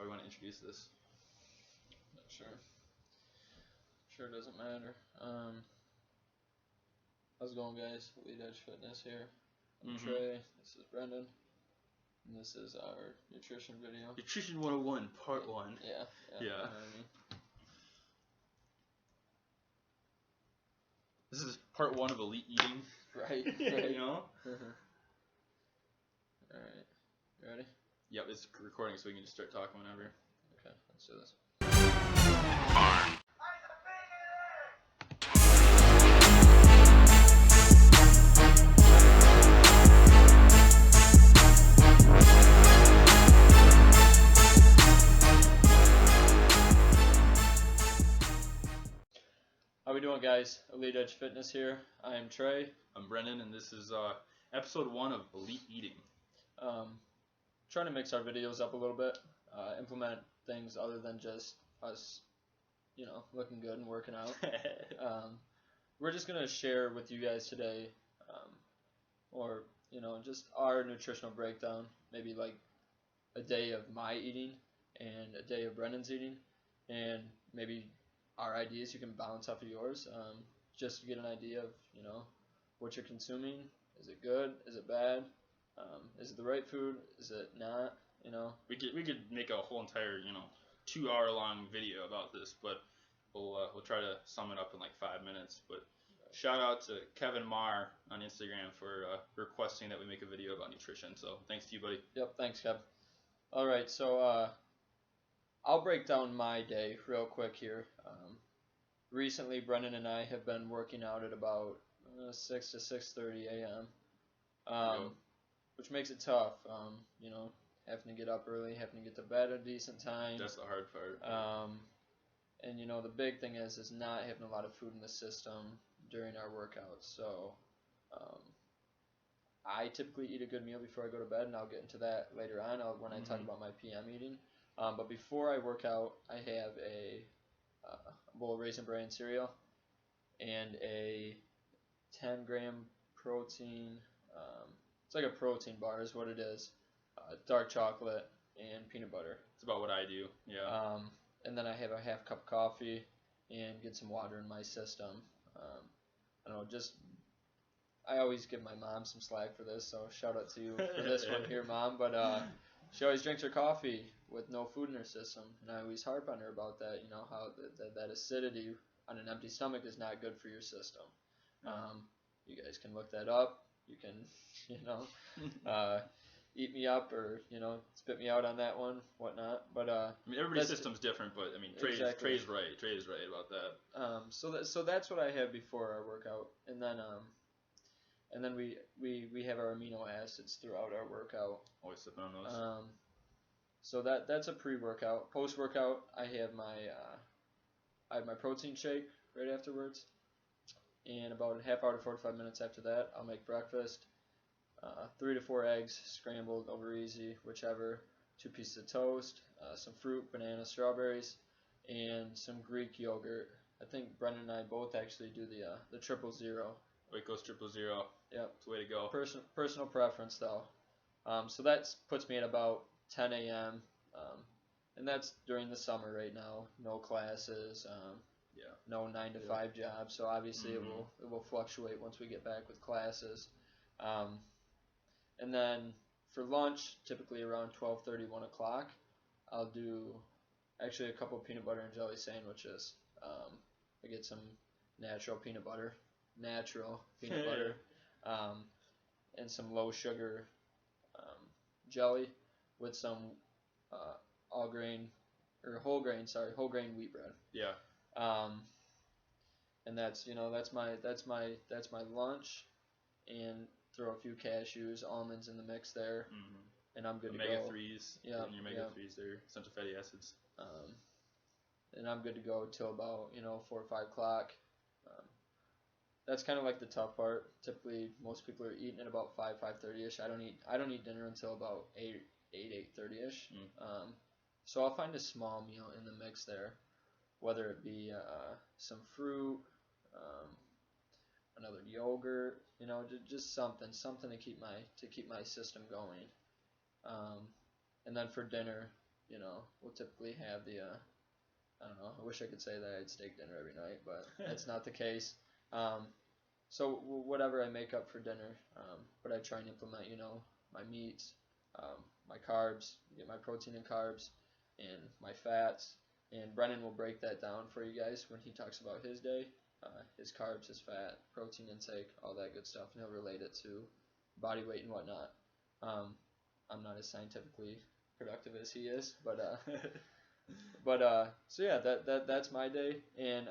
we want to introduce this. Not sure. Sure doesn't matter. How's it going, guys? Lead Edge Fitness here. I'm Trey. This is Brendan. And this is our nutrition video. Nutrition 101, part 1. Yeah. You know what I mean? This is part 1 of elite eating. Right. You know? Alright. You ready? Yep, it's recording, so we can just start talking whenever. Okay, let's do this. How we doing, guys? Elite Edge Fitness here. I am Trey. I'm Brendan, and this is episode 1 of elite eating. Trying to mix our videos up a little bit, implement things other than just us, looking good and working out. We're just gonna share with you guys today, just our nutritional breakdown. Maybe like a day of my eating and a day of Brendan's eating, and maybe our ideas you can bounce off of yours, just to get an idea of what you're consuming. Is it good? Is it bad? Is it the right food? Is it not? We could make a whole entire 2-hour long video about this, but we'll try to sum it up in like 5 minutes. But shout out to Kevin Marr on Instagram for requesting that we make a video about nutrition. So thanks to you, buddy. Yep, thanks, Kev. All right, so I'll break down my day real quick here. Recently, Brendan and I have been working out at about 6 to 6:30 a.m. Which makes it tough. Having to get up early, having to get to bed at a decent time. That's the hard part. And the big thing is not having a lot of food in the system during our workouts. So I typically eat a good meal before I go to bed, and I'll get into that later on when I talk about my PM eating. But before I work out, I have a bowl of Raisin Bran cereal and a 10-gram protein. It's like a protein bar is what it is. Dark chocolate and peanut butter. It's about what I do. Yeah. And then I have a half cup coffee and get some water in my system. I don't know, I always give my mom some slack for this, so shout out to you for this one here, Mom. But she always drinks her coffee with no food in her system, and I always harp on her about that. How that acidity on an empty stomach is not good for your system. You guys can look that up. You can, eat me up or spit me out on that one, whatnot. But everybody's system's different. But Trey's right. Trey is right about that. So that's what I have before our workout, and then we have our amino acids throughout our workout. Always sipping on those. So that's a pre-workout. Post-workout, I have my protein shake right afterwards. And about a half hour to 45 minutes after that, I'll make breakfast. 3 to 4 eggs, scrambled, over easy, whichever. 2 pieces of toast, some fruit, banana, strawberries, and some Greek yogurt. I think Brendan and I both actually do the 000. Waco's 000. Yep. It's the way to go. Personal preference, though. So that puts me at about 10 a.m. And that's during the summer right now. No classes. No 9 to 5 jobs. So obviously it will fluctuate once we get back with classes. And then for lunch, typically around 12:30, 1 o'clock, I'll do actually a couple peanut butter and jelly sandwiches. I get some natural peanut butter, and some low sugar jelly with some whole grain wheat bread. Yeah. And that's my lunch, and throw a few cashews, almonds in the mix there, and I'm good to go. Omega-3s. Yeah. Your omega-3s, they're essential fatty acids. And I'm good to go till about 4 or 5 o'clock. That's kind of like the tough part. Typically, most people are eating at about 5:30ish. I don't eat dinner until about 8:30ish. So I'll find a small meal in the mix there, whether it be some fruit, another yogurt, just something to keep my system going. And then for dinner, we'll typically have the I don't know. I wish I could say that I had steak dinner every night, but that's not the case. So whatever I make up for dinner, but I try and implement, my meats, my carbs, get my protein and carbs, and my fats. And Brennan will break that down for you guys when he talks about his day, his carbs, his fat, protein intake, all that good stuff, and he'll relate it to body weight and whatnot. I'm not as scientifically productive as he is, but so yeah, that's my day. And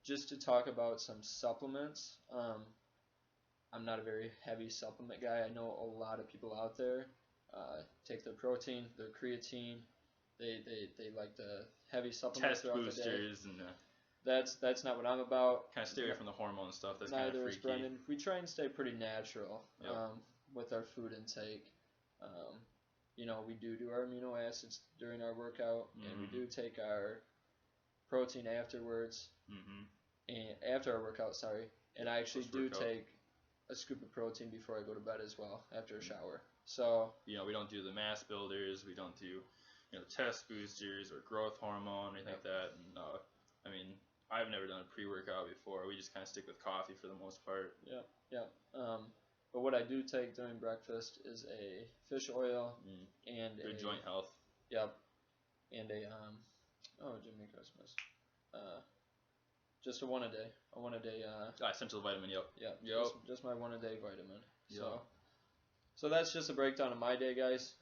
just to talk about some supplements, I'm not a very heavy supplement guy. I know a lot of people out there take their protein, their creatine. They like the heavy supplements Test throughout the day. boosters and That's not what I'm about. kind of stay away from the hormone stuff. That's kind of Neither is freaky. Brendan. We try and stay pretty natural Yep. with our food intake. We do our amino acids during our workout, and we do take our protein afterwards, and after our workout. Sorry, and I actually do take a scoop of protein before I go to bed as well after a shower. So we don't do the mass builders. We don't do test boosters or growth hormone or anything like that. And I mean, I've never done a pre-workout before. We just kind of stick with coffee for the most part. Yeah. But what I do take during breakfast is a fish oil and good joint health. Yep. And a Jimmy Christmas. Just a one a day. Essential vitamin. Yep. Yeah. Just my one a day vitamin. Yep. So that's just a breakdown of my day, guys.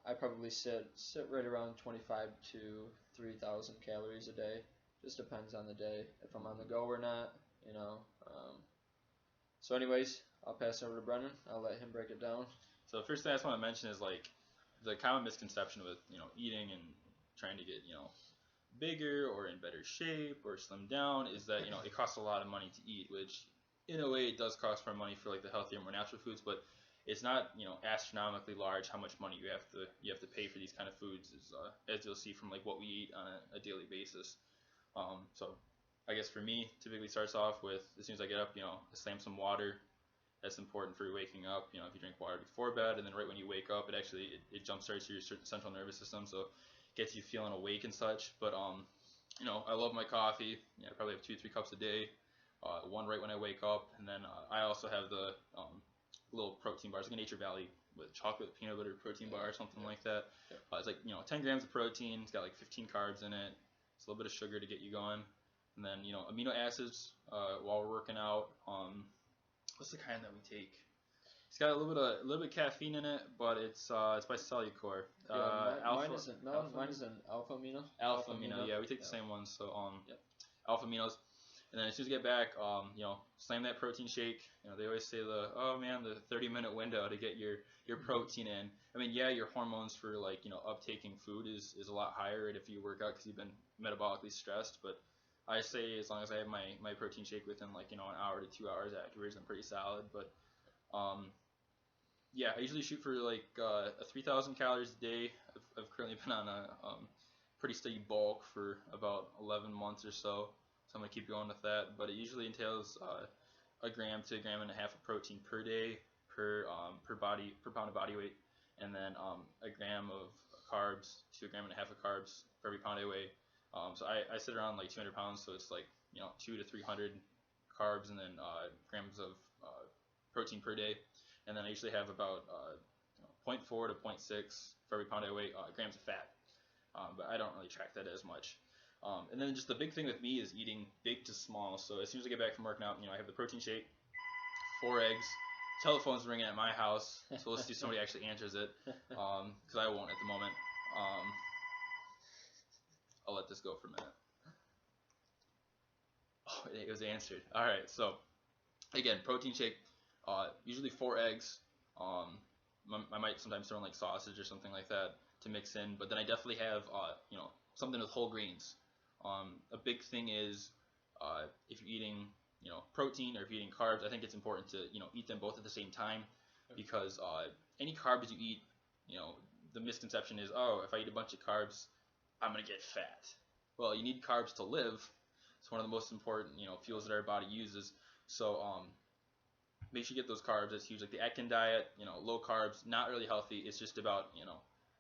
I probably sit right around 25 to 3,000 calories a day. Just depends on the day, if I'm on the go or not. So anyways, I'll pass it over to Brennan. I'll let him break it down. So the first thing I just want to mention is like the common misconception with eating and trying to get bigger or in better shape or slim down is that it costs a lot of money to eat, which in a way it does cost more money for like the healthier, more natural foods, but it's not astronomically large how much money you have to pay for these kind of foods, as you'll see from like what we eat on a daily basis. So I guess for me, typically starts off with, as soon as I get up, slam some water. That's important for waking up. If you drink water before bed, and then right when you wake up, it jumpstarts your central nervous system, so it gets you feeling awake and such. But I love my coffee. I probably have 2-3 cups a day. One right when I wake up, and then I also have the little protein bars, like a Nature Valley with chocolate peanut butter protein bar or something like that. It's like 10 grams of protein. It's got like 15 carbs in it. It's a little bit of sugar to get you going, and then amino acids while we're working out. What's the kind that we take? It's got a little bit of caffeine in it, but it's by Cellucor. Mine is an alpha amino. Alpha amino, yeah, we take the same ones. So alpha aminos. And then as soon as you get back, slam that protein shake. They always say the 30-minute window to get your protein in. I mean, yeah, your hormones for like uptaking food is a lot higher if you work out because you've been metabolically stressed. But I say as long as I have my protein shake within like an hour to 2 hours afterwards, I'm pretty solid. But yeah, I usually shoot for like 3,000 calories a day. I've currently been on a pretty steady bulk for about 11 months or so. So I'm going to keep going with that, but it usually entails a gram to a gram and a half of protein per day per pound of body weight, and then a gram of carbs to a gram and a half of carbs for every pound I weigh. So I sit around like 200 pounds, so it's like 200 to 300 carbs and then grams of protein per day, and then I usually have about 0.4 to 0.6 for every pound I weigh grams of fat, but I don't really track that as much. And then just the big thing with me is eating big to small. So as soon as I get back from working out, I have the protein shake, 4 eggs, telephone's ringing at my house, so let's see if somebody actually answers it, because I won't at the moment. I'll let this go for a minute. Oh, it was answered. All right, so again, protein shake, usually 4 eggs. I might sometimes throw in like sausage or something like that to mix in, but then I definitely have something with whole grains. A big thing is if you're eating protein or if you're eating carbs, I think it's important to eat them both at the same time, because any carbs you eat, the misconception is, oh, if I eat a bunch of carbs, I'm gonna get fat. Well, you need carbs to live. It's one of the most important fuels that our body uses. So make sure you get those carbs. That's huge. Like the Atkins diet, low carbs, not really healthy. It's just about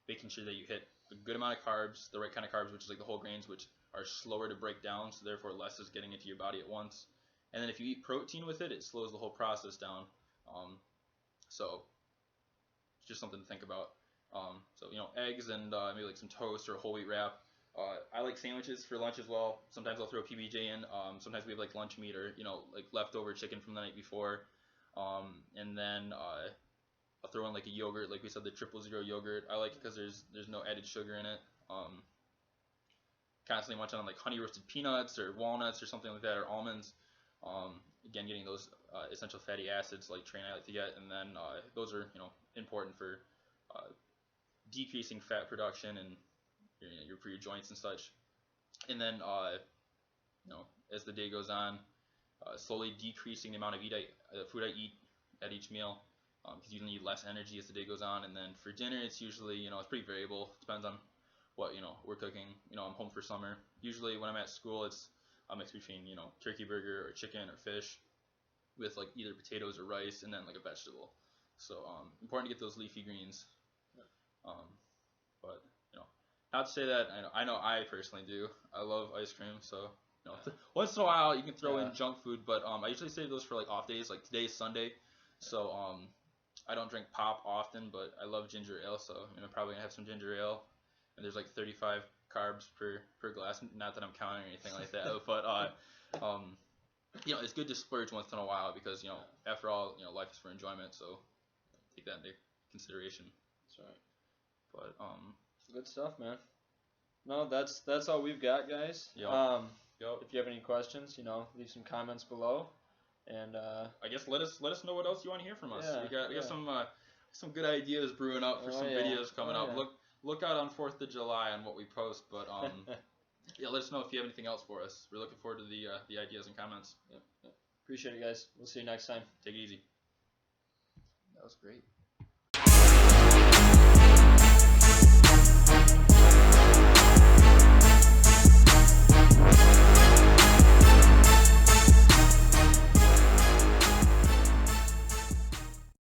making sure that you hit a good amount of carbs, the right kind of carbs, which is like the whole grains, which are slower to break down, so therefore less is getting into your body at once. And then if you eat protein with it, it slows the whole process down. So it's just something to think about. So eggs and maybe like some toast or a whole wheat wrap. I like sandwiches for lunch as well. Sometimes I'll throw a PBJ in. Sometimes we have like lunch meat or like leftover chicken from the night before. And then I'll throw in like a yogurt, like we said, the 000 yogurt. I like it because there's no added sugar in it. Constantly munching on like honey roasted peanuts or walnuts or something like that, or almonds. Again, getting those essential fatty acids like Trey and I like to get, and then those are important for decreasing fat production and for your joints and such. And then as the day goes on, slowly decreasing the amount of food I eat at each meal, because you need less energy as the day goes on. And then for dinner, it's usually it's pretty variable. It depends on what we're cooking. I'm home for summer. Usually when I'm at school, it's a mix between turkey burger or chicken or fish with like either potatoes or rice, and then like a vegetable. So important to get those leafy greens. But not to say that I know I personally do. I love ice cream, so once in a while you can throw in junk food, but I usually save those for like off days. Like today's Sunday, so I don't drink pop often, but I love ginger ale, so I'm probably gonna have some ginger ale. And there's like 35 carbs per glass. Not that I'm counting or anything like that, but it's good to splurge once in a while because after all, life is for enjoyment, so take that into consideration. That's right. But good stuff, man. No, that's all we've got, guys. Yep. If you have any questions, leave some comments below, and I guess let us know what else you want to hear from us. Yeah, we got some good ideas brewing up for some videos coming up. Look out on 4th of July on what we post, but let us know if you have anything else for us. We're looking forward to the ideas and comments. Appreciate it, guys. We'll see you next time. Take it easy. That was great.